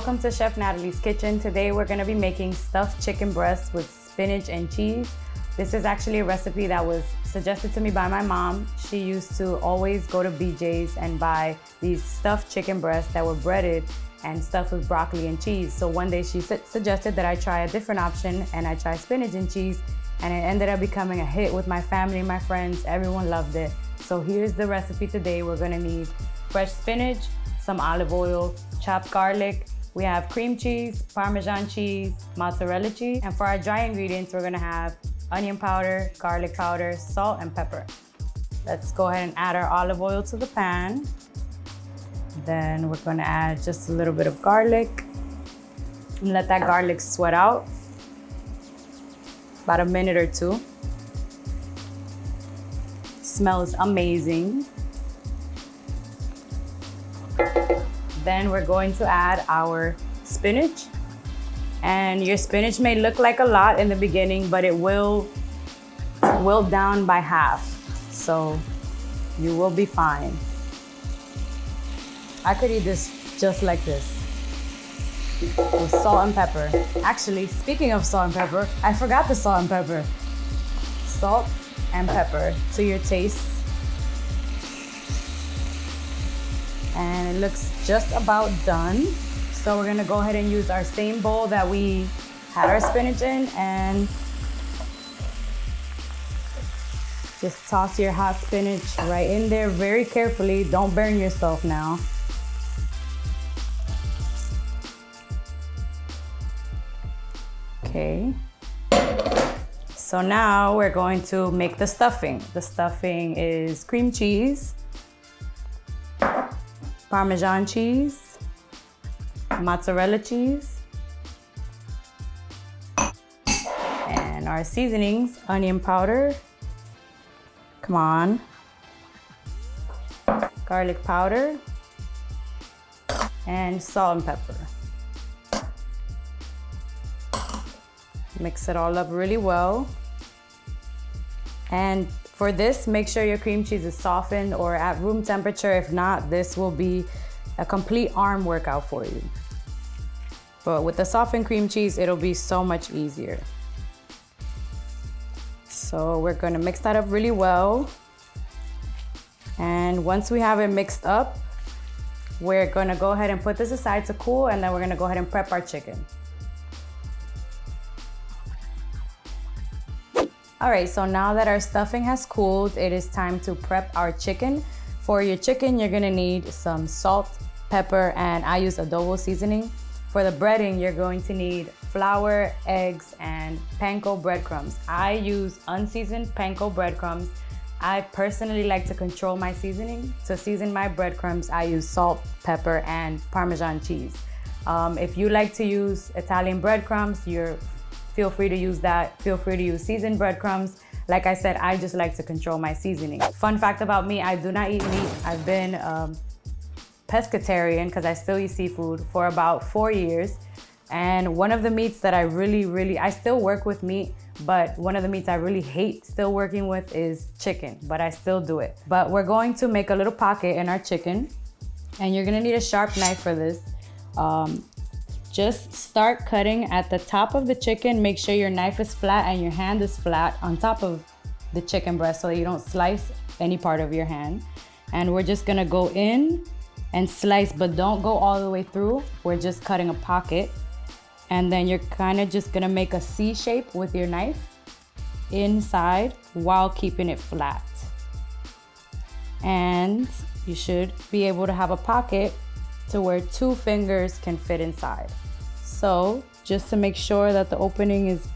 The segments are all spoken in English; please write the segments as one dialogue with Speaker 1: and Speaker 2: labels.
Speaker 1: welcome to Chef Natalie's Kitchen. Today we're gonna be making stuffed chicken breasts with spinach and cheese. This is actually a recipe that was suggested to me by my mom. She used to always go to BJ's and buy these stuffed chicken breasts that were breaded and stuffed with broccoli and cheese. So one day she suggested that I try a different option, and I tried spinach and cheese, and it ended up becoming a hit with my family, my friends. Everyone loved it. So here's the recipe today. We're gonna need fresh spinach, some olive oil, chopped garlic. We have cream cheese, Parmesan cheese, mozzarella cheese. And for our dry ingredients, we're gonna have onion powder, garlic powder, salt, and pepper. Let's go ahead and add our olive oil to the pan. Then we're gonna add just a little bit of garlic and let that garlic sweat out about a minute or two. Smells amazing. Then we're going to add our spinach. And your spinach may look like a lot in the beginning, but it will wilt down by half. So you will be fine. I could eat this just like this, with salt and pepper. Actually, speaking of salt and pepper, I forgot the salt and pepper. Salt and pepper to your taste. And it looks just about done. So we're gonna go ahead and use our same bowl that we had our spinach in, and just toss your hot spinach right in there very carefully. Don't burn yourself now. Okay. So now we're going to make the stuffing. The stuffing is cream cheese, Parmesan cheese, mozzarella cheese, and our seasonings, onion powder, come on, garlic powder, and salt and pepper. Mix it all up really well. And for this, make sure your cream cheese is softened or at room temperature. If not, this will be a complete arm workout for you. But with the softened cream cheese, it'll be so much easier. So we're gonna mix that up really well. And once we have it mixed up, we're gonna go ahead and put this aside to cool, and then we're gonna go ahead and prep our chicken. All right, so now that our stuffing has cooled, it is time to prep our chicken. For your chicken, you're gonna need some salt, pepper, and I use adobo seasoning. For the breading, you're going to need flour, eggs, and panko breadcrumbs. I use unseasoned panko breadcrumbs. I personally like to control my seasoning. To season my breadcrumbs, I use salt, pepper, and Parmesan cheese. If you like to use Italian breadcrumbs, feel free to use that. Feel free to use seasoned breadcrumbs. Like I said, I just like to control my seasoning. Fun fact about me, I do not eat meat. I've been pescatarian, because I still eat seafood, for about 4 years. And one of the meats that I still work with meat, but one of the meats I really hate still working with is chicken, but I still do it. But we're going to make a little pocket in our chicken, and you're gonna need a sharp knife for this. Just start cutting at the top of the chicken. Make sure your knife is flat and your hand is flat on top of the chicken breast so you don't slice any part of your hand. And we're just gonna go in and slice, but don't go all the way through. We're just cutting a pocket. And then you're kind of just gonna make a C shape with your knife inside while keeping it flat. And you should be able to have a pocket to where 2 fingers can fit inside. So just to make sure that the opening is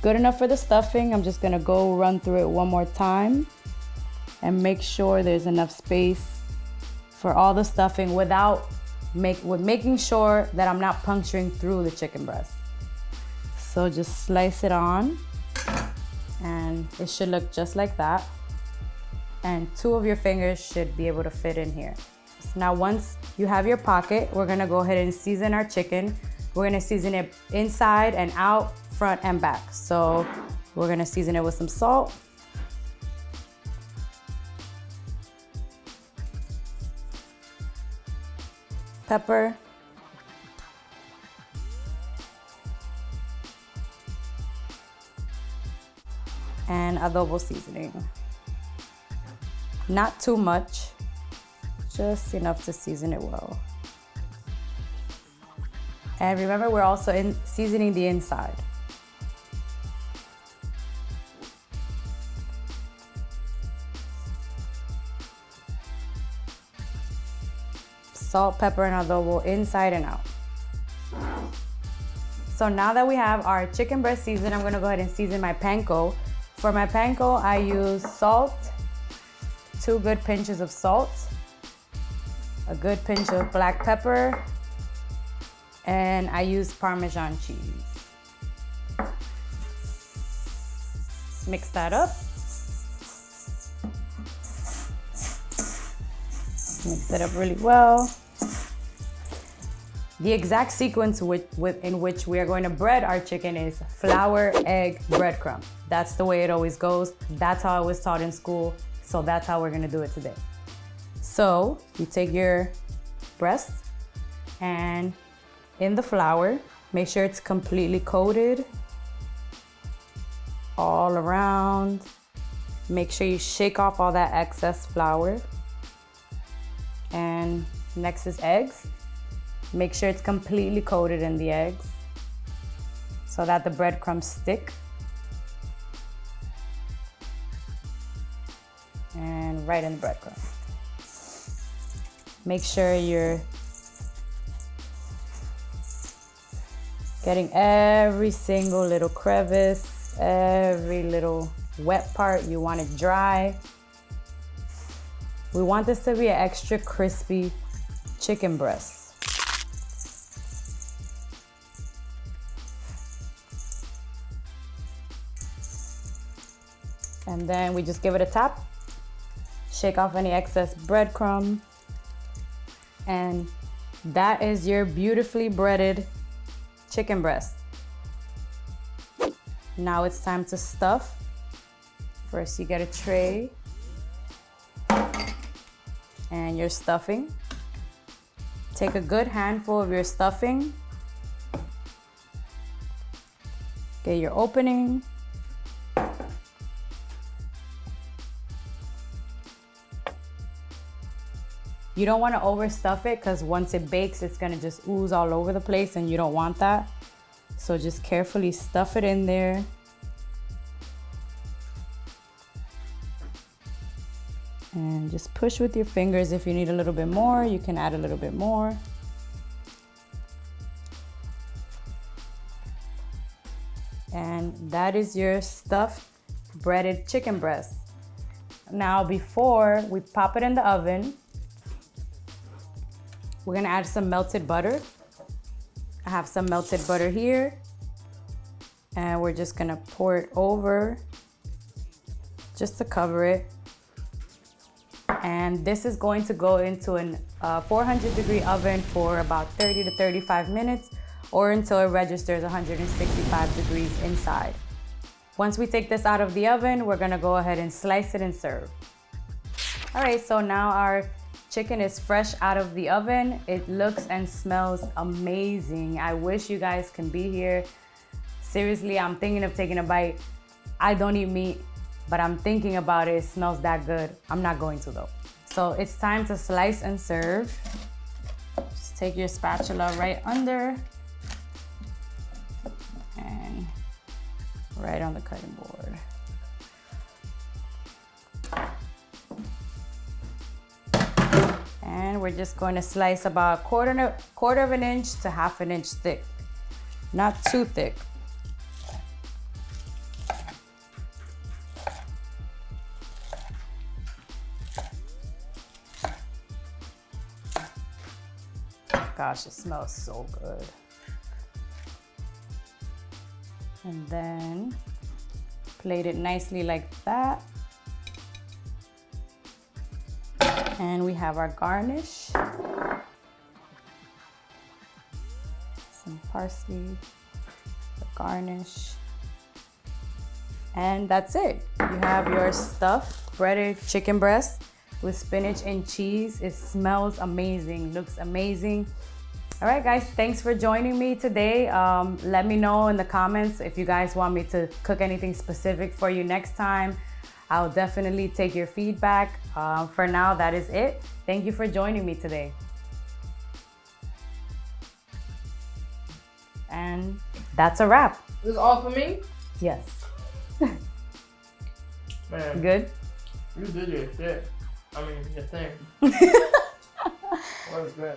Speaker 1: good enough for the stuffing, I'm just gonna go run through it one more time and make sure there's enough space for all the stuffing with making sure that I'm not puncturing through the chicken breast. So just slice it on, and it should look just like that. And 2 of your fingers should be able to fit in here. So now once you have your pocket, we're gonna go ahead and season our chicken. We're gonna season it inside and out, front and back. So we're gonna season it with some salt, pepper, and adobo seasoning. Not too much, just enough to season it well. And remember, we're also seasoning the inside. Salt, pepper, and adobo inside and out. So now that we have our chicken breast seasoned, I'm gonna go ahead and season my panko. For my panko, I use salt, 2 good pinches of salt, a good pinch of black pepper, and I use Parmesan cheese. Mix that up. Mix it up really well. The exact sequence in which we are going to bread our chicken is flour, egg, breadcrumb. That's the way it always goes. That's how I was taught in school. So that's how we're gonna do it today. So you take your breast and in the flour, make sure it's completely coated all around. Make sure you shake off all that excess flour. And next is eggs. Make sure it's completely coated in the eggs so that the breadcrumbs stick. And right in the breadcrumb. Make sure you're getting every single little crevice, every little wet part. You want it dry. We want this to be an extra crispy chicken breast. And then we just give it a tap, shake off any excess breadcrumb, and that is your beautifully breaded chicken breast. Now it's time to stuff. First you get a tray and your stuffing. Take a good handful of your stuffing. Get your opening. You don't want to overstuff it because once it bakes, it's going to just ooze all over the place and you don't want that. So just carefully stuff it in there. And just push with your fingers. If you need a little bit more, you can add a little bit more. And that is your stuffed breaded chicken breast. Now before we pop it in the oven, we're gonna add some melted butter. I have some melted butter here. And we're just gonna pour it over just to cover it. And this is going to go into a 400-degree oven for about 30 to 35 minutes or until it registers 165 degrees inside. Once we take this out of the oven, we're gonna go ahead and slice it and serve. All right, so now our chicken is fresh out of the oven. It looks and smells amazing. I wish you guys can be here. Seriously, I'm thinking of taking a bite. I don't eat meat, but I'm thinking about it. It smells that good. I'm not going to though. So it's time to slice and serve. Just take your spatula right under and right on the cutting board. And we're just going to slice about quarter of an inch to half an inch thick. Not too thick. Gosh, it smells so good. And then plate it nicely like that. And we have our garnish. Some parsley, the garnish. And that's it. You have your stuffed breaded chicken breast with spinach and cheese. It smells amazing, looks amazing. All right, guys, thanks for joining me today. Let me know in the comments if you guys want me to cook anything specific for you next time. I'll definitely take your feedback. For now, that is it. Thank you for joining me today. And that's a wrap.
Speaker 2: This is all for me?
Speaker 1: Yes.
Speaker 2: Man.
Speaker 1: Good?
Speaker 2: You did your shit. I mean, your thing. That was good.